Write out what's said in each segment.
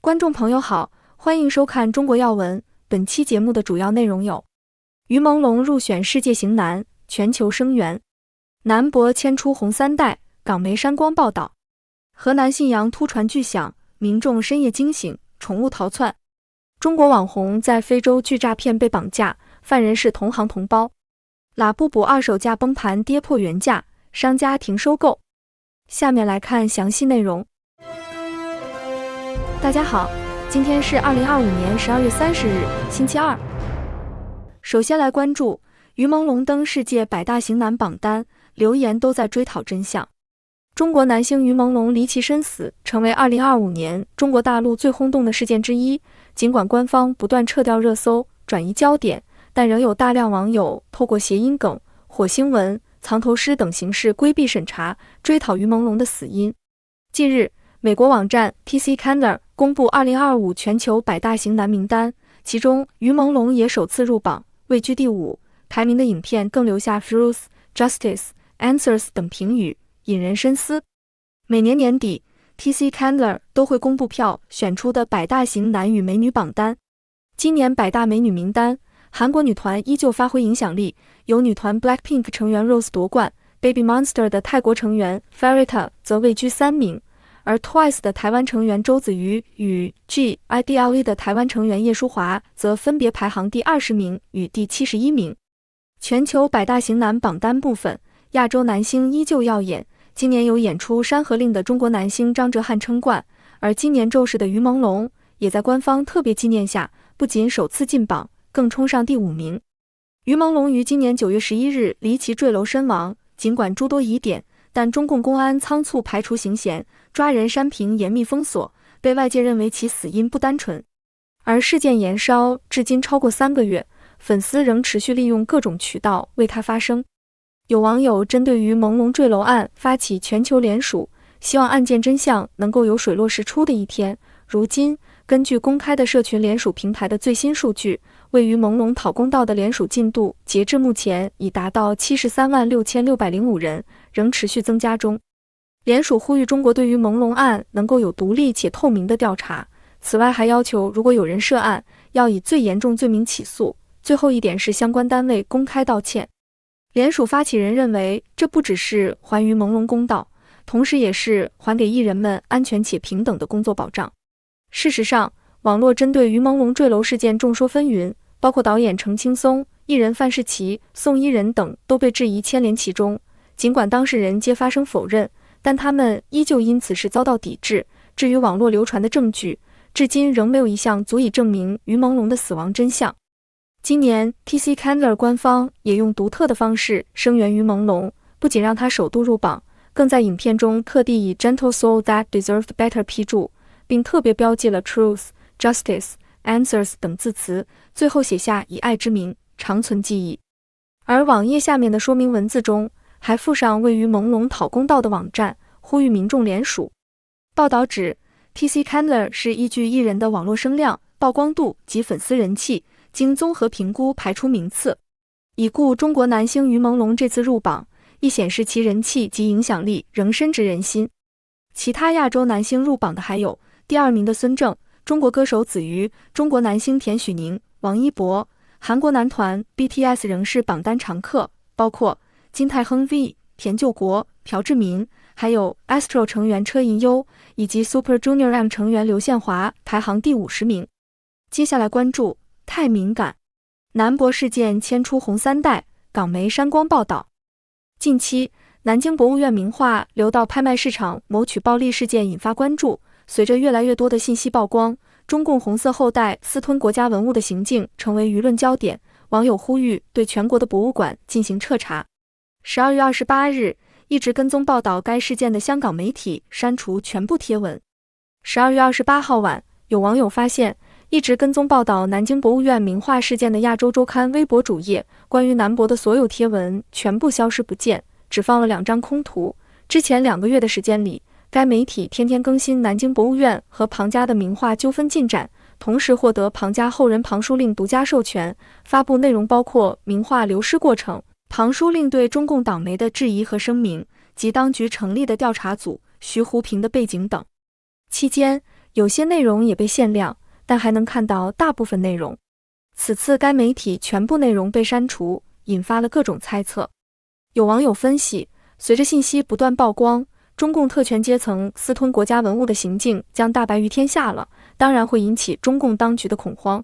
观众朋友好，欢迎收看中国要闻。本期节目的主要内容有：于朦胧入选世界型男，全球声援；南博牵出红三代，港媒删光报道；河南信阳突传巨响，民众深夜惊醒，宠物逃窜；中国网红在非洲巨诈骗被绑架，犯人是同行同胞；拉布布二手价崩盘跌破原价，商家停收购。下面来看详细内容。大家好，今天是2025年12月30日，星期二。首先来关注于朦胧登世界百大型男榜单，留言都在追讨真相。中国男星于朦胧离奇身死，成为2025年中国大陆最轰动的事件之一。尽管官方不断撤掉热搜，转移焦点，但仍有大量网友透过谐音梗、火星文、藏头诗等形式规避审查，追讨于朦胧的死因。近日，美国网站 PC Calendar 公布2025全球百大型男名单，其中于朦胧也首次入榜，位居第5。排名的影片更留下 Truth, Justice, Answers 等评语，引人深思。每年年底 PC Calendar 都会公布票选出的百大型男与美女榜单。今年百大美女名单，韩国女团依旧发挥影响力，由女团 Blackpink 成员 Rose 夺冠， Baby Monster 的泰国成员 Farita 则位居3名，而 TWICE 的台湾成员周子瑜与 GIDLE 的台湾成员叶舒华则分别排行第20名与第71名。全球百大型男榜单部分，亚洲男星依旧耀眼，今年有演出《山河令》的中国男星张哲瀚称冠，而今年骤逝的于朦胧也在官方特别纪念下，不仅首次进榜，更冲上第5名。于朦胧于今年9月11日离奇坠楼身亡，尽管诸多疑点，但中共公安仓促排除刑嫌，抓人删评严密封锁，被外界认为其死因不单纯。而事件延烧至今超过3个月，粉丝仍持续利用各种渠道为他发声。有网友针对于朦胧坠楼案发起全球联署，希望案件真相能够有水落石出的一天。如今，根据公开的社群联署平台的最新数据，为于朦胧讨公道的联署进度，截至目前已达到736605人，仍持续增加中。联署呼吁中国对于朦胧案能够有独立且透明的调查，此外还要求如果有人涉案，要以最严重罪名起诉。最后一点是相关单位公开道歉。联署发起人认为，这不只是还于朦胧公道，同时也是还给艺人们安全且平等的工作保障。事实上，网络针对于朦胧坠楼事件众说纷纭，包括导演程青松、艺人范世琦、宋伊人等都被质疑牵连其中。尽管当事人皆发声否认，但他们依旧因此事遭到抵制。至于网络流传的证据，至今仍没有一项足以证明于朦胧的死亡真相。今年 PC Calendar 官方也用独特的方式声援于朦胧，不仅让他首度入榜，更在影片中特地以 Gentle Soul That Deserved Better 批注，并特别标记了 Truth, Justice, Answers 等字词，最后写下以爱之名，长存记忆。而网页下面的说明文字中还附上为于朦胧讨公道的网站，呼吁民众联署。报道指 PC Calendar 是依据艺人的网络声量、曝光度及粉丝人气，经综合评估排出名次。已故中国男星于朦胧这次入榜，亦显示其人气及影响力仍深植人心。其他亚洲男星入榜的还有第2名的孙正、中国歌手子瑜、中国男星田许宁、王一博。韩国男团 BTS 仍是榜单常客，包括金泰亨 V、田柾国、朴智民，还有 Astro 成员车银优以及 Super Junior M 成员刘宪华，排行第50名。接下来关注太敏感，南博事件牵出红三代，港媒删光报道。近期，南京博物院名画流到拍卖市场谋取暴利事件引发关注，随着越来越多的信息曝光，中共红色后代私吞国家文物的行径成为舆论焦点，网友呼吁对全国的博物馆进行彻查。12月28日，一直跟踪报道该事件的香港媒体删除全部贴文。12月28号晚，有网友发现，一直跟踪报道南京博物院名画事件的亚洲周刊微博主页，关于南博的所有贴文全部消失不见，只放了2张空图。之前2个月的时间里，该媒体天天更新南京博物院和庞家的名画纠纷进展，同时获得庞家后人庞书令独家授权，发布内容包括名画流失过程、庞书令对中共党媒的质疑和声明，及当局成立的调查组、徐湖平的背景等。期间，有些内容也被限量，但还能看到大部分内容。此次该媒体全部内容被删除，引发了各种猜测。有网友分析，随着信息不断曝光，中共特权阶层私吞国家文物的行径将大白于天下了，当然会引起中共当局的恐慌。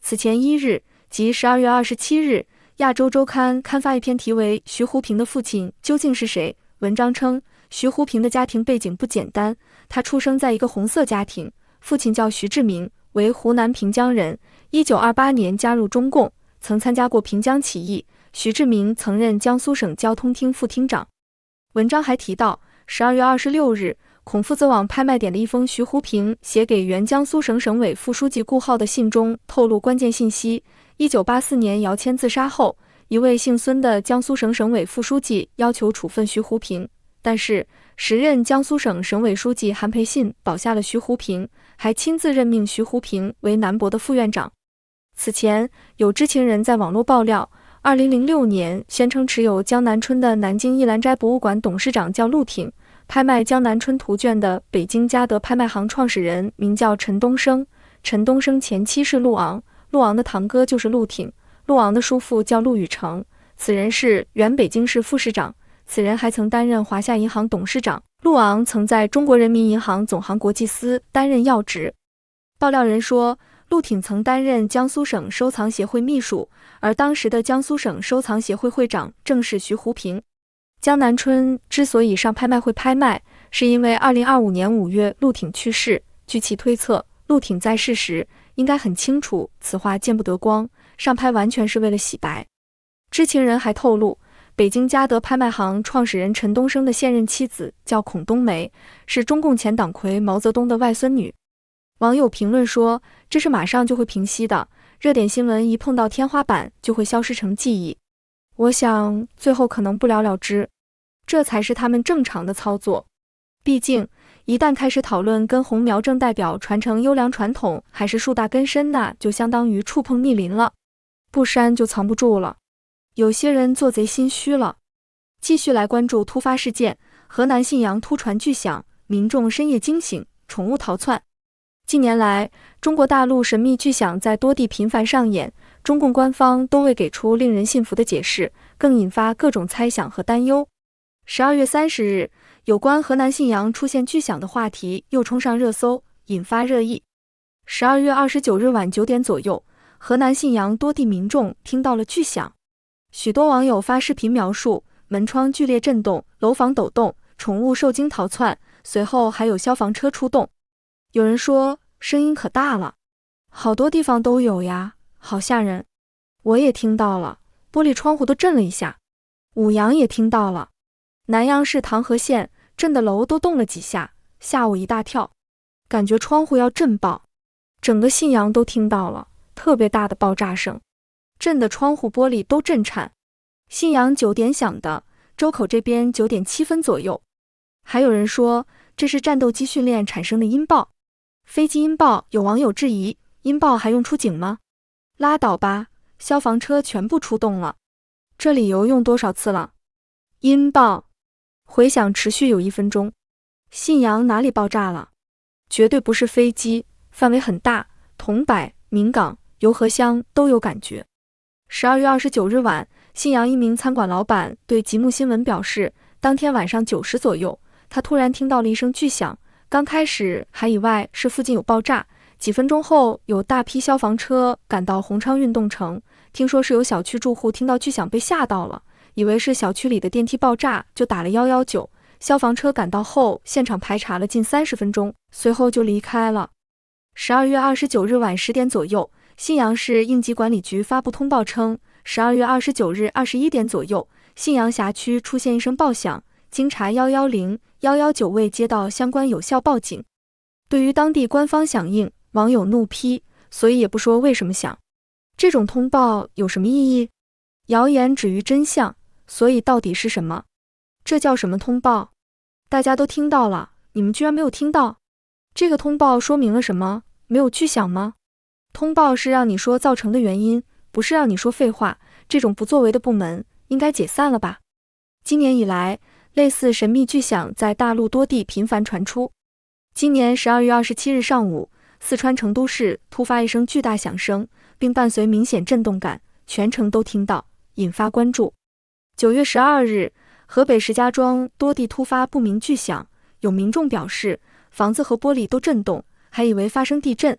此前1日，即12月27日，亚洲周刊刊发一篇题为《徐湖平的父亲究竟是谁》文章称，徐湖平的家庭背景不简单，他出生在一个红色家庭，父亲叫徐志明，为湖南平江人，1928年加入中共，曾参加过平江起义。徐志明曾任江苏省交通厅副厅长。文章还提到，12月26日，孔夫子网拍卖点的一封徐湖平写给原江苏省省委副书记顾浩的信中透露关键信息：1984年姚谦自杀后，一位姓孙的江苏省省委副书记要求处分徐湖平，但是时任江苏省省委书记韩培信保下了徐湖平，还亲自任命徐湖平为南博的副院长。此前，有知情人在网络爆料，2006年宣称持有江南春的南京一兰斋博物馆董事长叫陆挺，拍卖江南春图卷的北京嘉德拍卖行创始人名叫陈东升，陈东升前妻是陆昂，陆昂的堂哥就是陆挺，陆昂的叔父叫陆宇成，此人是原北京市副市长，此人还曾担任华夏银行董事长。陆昂曾在中国人民银行总行国际司担任要职。爆料人说，陆挺曾担任江苏省收藏协会秘书，而当时的江苏省收藏协会会长正是徐湖平。江南春之所以上拍卖会拍卖，是因为2025年5月陆挺去世，据其推测，陆挺在世时应该很清楚此话见不得光，上拍完全是为了洗白。知情人还透露，北京嘉德拍卖行创始人陈东升的现任妻子叫孔冬梅，是中共前党魁毛泽东的外孙女。网友评论说，这是马上就会平息的，热点新闻一碰到天花板就会消失成记忆。我想最后可能不了了之，这才是他们正常的操作。毕竟一旦开始讨论根红苗正代表传承优良传统还是树大根深，那就相当于触碰密林了，不删就藏不住了。有些人做贼心虚了。继续来关注突发事件，河南信阳突传巨响，民众深夜惊醒，宠物逃窜。近年来，中国大陆神秘巨响在多地频繁上演，中共官方都未给出令人信服的解释，更引发各种猜想和担忧。12月30日，有关河南信阳出现巨响的话题又冲上热搜，引发热议。12月29日晚9点左右，河南信阳多地民众听到了巨响，许多网友发视频描述门窗剧烈震动，楼房抖动，宠物受惊逃窜，随后还有消防车出动。有人说声音可大了，好多地方都有呀，好吓人。我也听到了，玻璃窗户都震了一下。舞阳也听到了，南阳市唐河县震的楼都动了几下，吓我一大跳，感觉窗户要震爆。整个信阳都听到了，特别大的爆炸声，震的窗户玻璃都震颤。信阳9点响的，周口这边9点7分左右。还有人说这是战斗机训练产生的音爆。飞机音爆，有网友质疑，音爆还用出警吗？拉倒吧，消防车全部出动了。这理由用多少次了？音爆，回响持续有1分钟。信阳哪里爆炸了？绝对不是飞机，范围很大，桐柏、岷岗、油河乡都有感觉。12月29日晚，信阳一名餐馆老板对极目新闻表示，当天晚上9时左右，他突然听到了一声巨响，刚开始还以为是附近有爆炸，几分钟后有大批消防车赶到宏昌运动城，听说是有小区住户听到巨响被吓到了，以为是小区里的电梯爆炸，就打了119。消防车赶到后，现场排查了近30分钟，随后就离开了。12月29日晚10点左右，信阳市应急管理局发布通报称，12月29日21点左右，信阳辖区出现一声爆响，经查110、119未接到相关有效报警。对于当地官方响应，网友怒批，所以也不说为什么响。这种通报有什么意义？谣言止于真相，所以到底是什么？这叫什么通报？大家都听到了，你们居然没有听到？这个通报说明了什么？没有巨响吗？通报是让你说造成的原因，不是让你说废话。这种不作为的部门应该解散了吧？今年以来，类似神秘巨响在大陆多地频繁传出。今年12月27日上午，四川成都市突发一声巨大响声，并伴随明显震动感，全城都听到，引发关注。9月12日，河北石家庄多地突发不明巨响，有民众表示房子和玻璃都震动，还以为发生地震。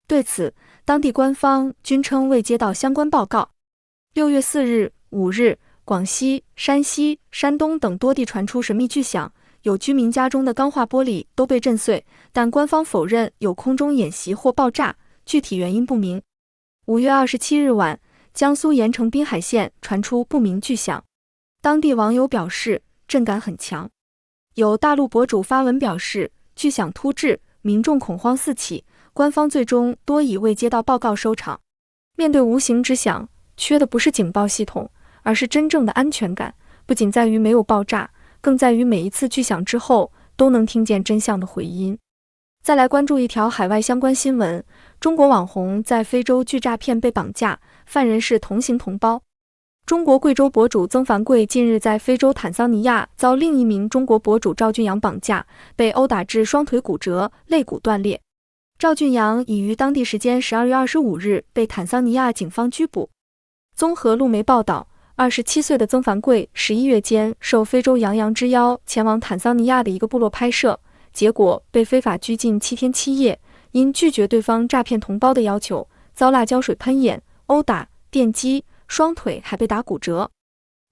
对此，当地官方均称未接到相关报告。6月4日、5日，广西、山西、山东等多地传出神秘巨响，有居民家中的钢化玻璃都被震碎，但官方否认有空中演习或爆炸，具体原因不明。5月27日晚，江苏盐城滨海县传出不明巨响，当地网友表示震感很强。有大陆博主发文表示，巨响突至，民众恐慌四起，官方最终多以未接到报告收场。面对无形之响，缺的不是警报系统，而是真正的安全感，不仅在于没有爆炸，更在于每一次巨响之后都能听见真相的回音。再来关注一条海外相关新闻，中国网红在非洲拒诈骗被绑架，犯人是同行同胞。中国贵州博主曾凡贵近日在非洲坦桑尼亚遭另一名中国博主赵俊阳绑架，被殴打至双腿骨折、肋骨断裂。赵俊阳已于当地时间12月25日被坦桑尼亚警方拘捕。综合路媒报道，27岁的曾凡贵11月间受非洲洋洋之邀前往坦桑尼亚的一个部落拍摄，结果被非法拘禁7天7夜，因拒绝对方诈骗同胞的要求，遭辣椒水喷眼、殴打、电击，双腿还被打骨折。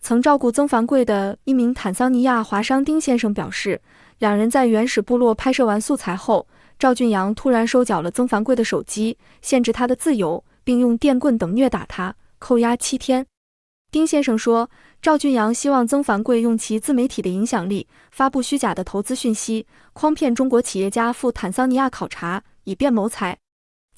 曾照顾曾凡贵的一名坦桑尼亚华商丁先生表示，两人在原始部落拍摄完素材后，赵俊阳突然收缴了曾凡贵的手机，限制他的自由，并用电棍等虐打他，扣押7天。丁先生说，赵俊阳希望曾凡贵用其自媒体的影响力，发布虚假的投资讯息，诓骗中国企业家赴坦桑尼亚考察，以便谋财。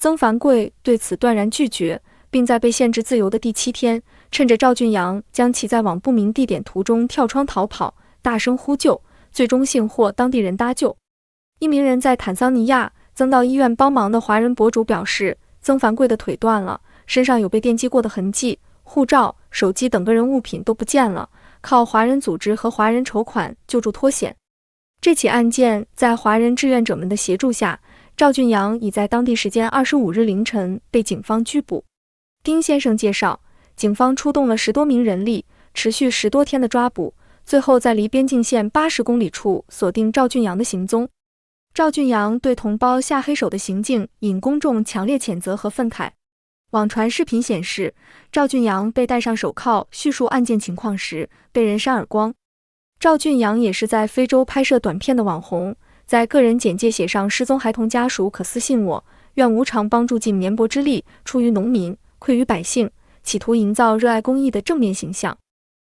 曾凡贵对此断然拒绝，并在被限制自由的第7天，趁着赵俊阳将其在往不明地点途中跳窗逃跑，大声呼救，最终幸获当地人搭救。一名人在坦桑尼亚曾到医院帮忙的华人博主表示，曾凡贵的腿断了，身上有被电击过的痕迹，护照、手机等个人物品都不见了，靠华人组织和华人筹款救助脱险。这起案件在华人志愿者们的协助下，赵俊阳已在当地时间25日凌晨被警方拘捕。丁先生介绍，警方出动了10多名人力，持续10多天的抓捕，最后在离边境线80公里处锁定赵俊阳的行踪。赵俊阳对同胞下黑手的行径引公众强烈谴责和愤慨。网传视频显示，赵俊阳被戴上手铐叙述案件情况时，被人扇耳光。赵俊阳也是在非洲拍摄短片的网红，在个人简介写上失踪孩童家属可私信我，愿无偿帮助尽绵薄之力，出于农民，馈于百姓，企图营造热爱公益的正面形象。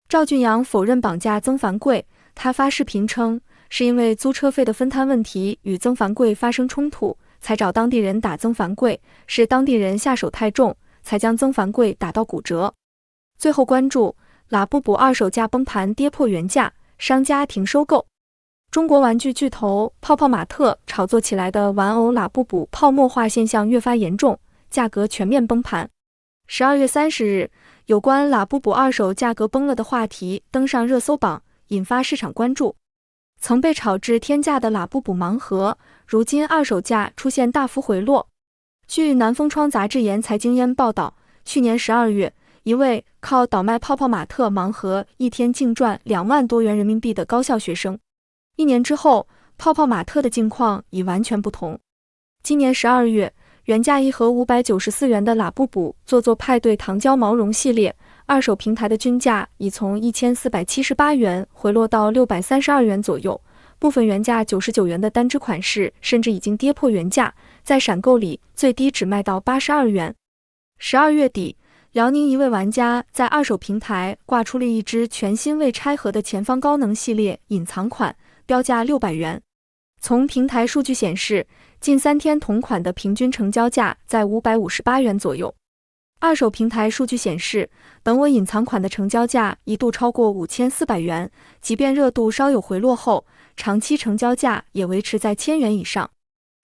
赵俊阳否认绑架曾凡贵，他发视频称，是因为租车费的分摊问题与曾凡贵发生冲突，才找当地人打曾凡贵，是当地人下手太重，才将曾凡贵打到骨折。最后关注，拉布布二手价崩盘跌破原价，商家停收购。中国玩具巨头泡泡玛特炒作起来的玩偶拉布布泡沫化现象越发严重，价格全面崩盘。12月30日，有关拉布布二手价格崩了的话题登上热搜榜，引发市场关注。曾被炒至天价的拉布布盲盒，如今二手价出现大幅回落。据南风窗杂志研财经烟报道，去年12月，一位靠倒卖泡泡玛特盲盒一天净赚2万多元人民币的高校学生。1年之后，泡泡玛特的境况已完全不同。今年12月，原价1盒594元的拉布布做作派对糖胶毛绒系列，二手平台的均价已从1478元回落到632元左右，部分原价99元的单只款式甚至已经跌破原价，在闪购里最低只卖到82元。12月底，辽宁一位玩家在二手平台挂出了一只全新未拆盒的前方高能系列隐藏款，标价600元。从平台数据显示，近3天同款的平均成交价在558元左右。二手平台数据显示，本我隐藏款的成交价一度超过5400元，即便热度稍有回落后，长期成交价也维持在1000元以上。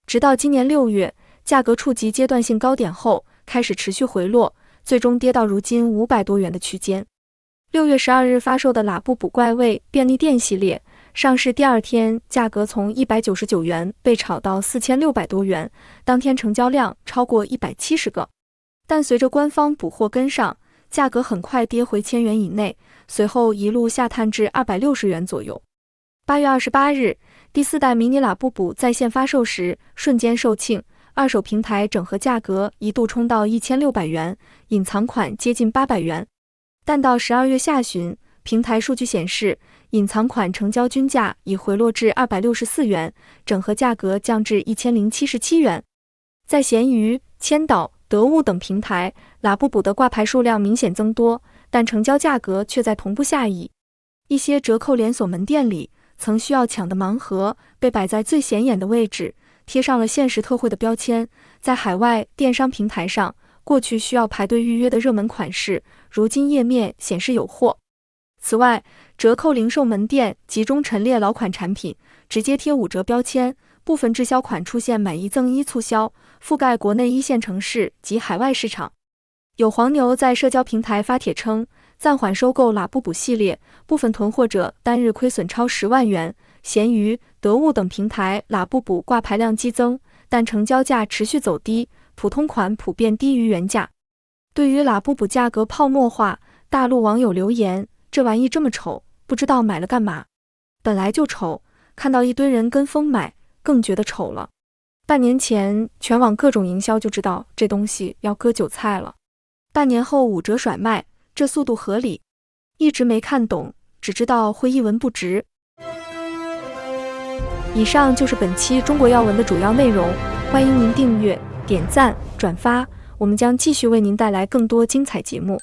直到今年6月，价格触及阶段性高点后，开始持续回落，最终跌到如今500多元的区间。6月12日发售的拉布布怪味便利店系列，上市第2天，价格从199元被炒到4600多元，当天成交量超过170个。但随着官方补货跟上，价格很快跌回1000元以内，随后一路下探至260元左右。8月28日，第4代迷你拉布布在线发售时，瞬间售罄，二手平台整合价格一度冲到1600元，隐藏款接近800元。但到12月下旬，平台数据显示，隐藏款成交均价已回落至264元，整合价格降至1077元。在闲鱼、千岛、得物等平台，拉布布的挂牌数量明显增多，但成交价格却在同步下移。一些折扣连锁门店里，曾需要抢的盲盒被摆在最显眼的位置，贴上了限时特惠的标签。在海外电商平台上，过去需要排队预约的热门款式，如今页面显示有货。此外，折扣零售门店集中陈列老款产品，直接贴5折标签，部分滞销款出现买1赠1促销，覆盖国内1线城市及海外市场。有黄牛在社交平台发帖称，暂缓收购拉布布系列，部分囤货者单日亏损超10万元。闲鱼、得物等平台拉布布挂牌量激增，但成交价持续走低，普通款普遍低于原价。对于拉布布价格泡沫化，大陆网友留言，这玩意这么丑，不知道买了干嘛。本来就丑，看到一堆人跟风买，更觉得丑了。半年前全网各种营销就知道这东西要割韭菜了，半年后5折甩卖，这速度合理？一直没看懂，只知道会一文不值。以上就是本期中国要闻的主要内容，欢迎您订阅、点赞、转发，我们将继续为您带来更多精彩节目。